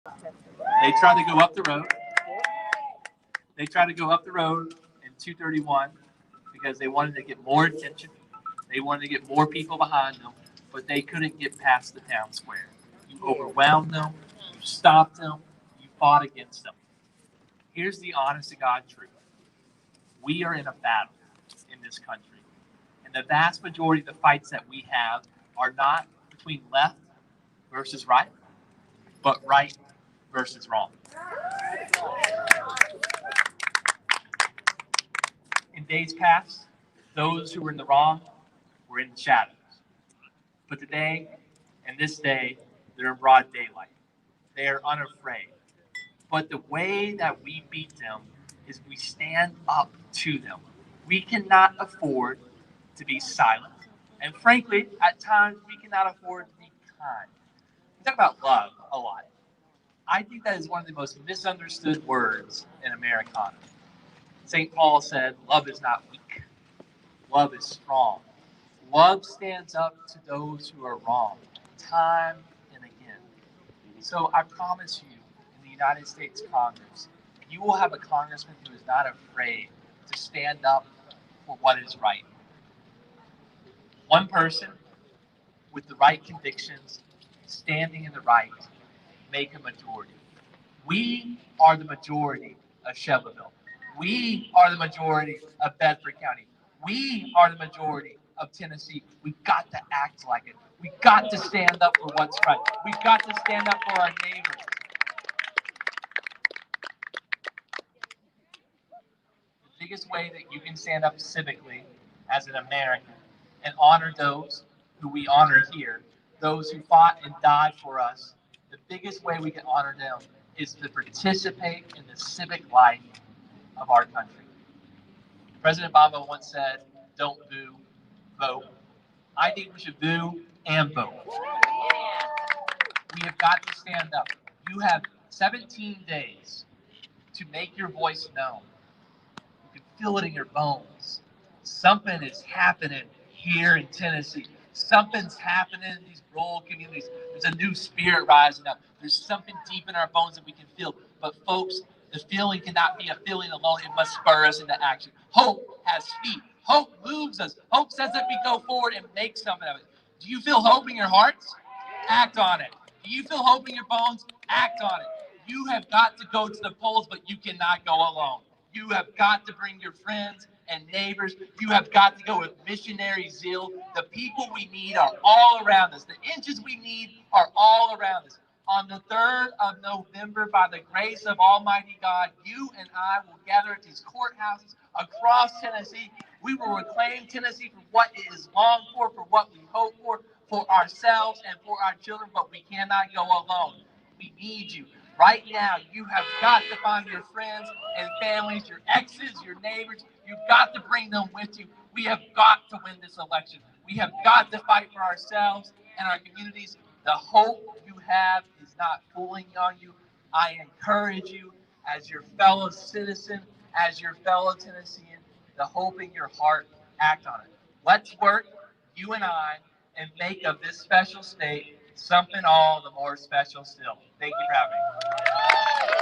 They tried to go up the road. They tried to go up the road in 231 because they wanted to get more attention. They wanted to get more people behind them, but they couldn't get past the town square. You overwhelmed them. You stopped them. You fought against them. Here's the honest to God truth. We are in a battle in this country. And the vast majority of the fights that we have are not between left versus right, but right versus wrong. In days past, those who were in the wrong were in the shadows. But today, and this day, they're in broad daylight. They are unafraid. But the way that we beat them is we stand up to them. We cannot afford to be silent. And frankly, at times, we cannot afford to be kind. We talk about love a lot. I think that is one of the most misunderstood words in Americana. St. Paul said, love is not weak. Love is strong. Love stands up to those who are wrong, time and again. So I promise you, in the United States Congress, you will have a congressman who is not afraid to stand up for what is right. One person with the right convictions, standing in the right, make a majority. We are the majority of Shelbyville. We are the majority of Bedford County. We are the majority of Tennessee. We've got to act like it. We've got to stand up for what's right. We've got to stand up for our neighbors. The biggest way that you can stand up civically as an American and honor those who we honor here, those who fought and died for us, the biggest way we can honor them is to participate in the civic life of our country. President Obama once said, don't boo, vote. I think we should boo and vote. We have got to stand up. You have 17 days to make your voice known. You can feel it in your bones. Something is happening here in Tennessee. Something's happening in these rural communities. There's a new spirit rising up. There's something deep in our bones that we can feel. But folks, the feeling cannot be a feeling alone. It must spur us into action. Hope has feet. Hope moves us. Hope says that we go forward and make something of it. Do you feel hope in your hearts? Act on it. Do you feel hope in your bones? Act on it. You have got to go to the polls, but you cannot go alone. You have got to bring your friends and neighbors. You have got to go with missionary zeal. The people we need are all around us. The inches we need are all around us. On the 3rd of November, by the grace of Almighty God, you and I will gather at these courthouses across Tennessee. We will reclaim Tennessee for what it is longed for what we hope for ourselves and for our children, but we cannot go alone. We need you. Right now, you have got to find your friends and families, your exes, your neighbors. You've got to bring them with you. We have got to win this election. We have got to fight for ourselves and our communities. The hope you have is not fooling on you. I encourage you as your fellow citizen, as your fellow Tennessean, the hope in your heart, act on it. Let's work, you and I, and make of this special state something all the more special still. Thank you for having me.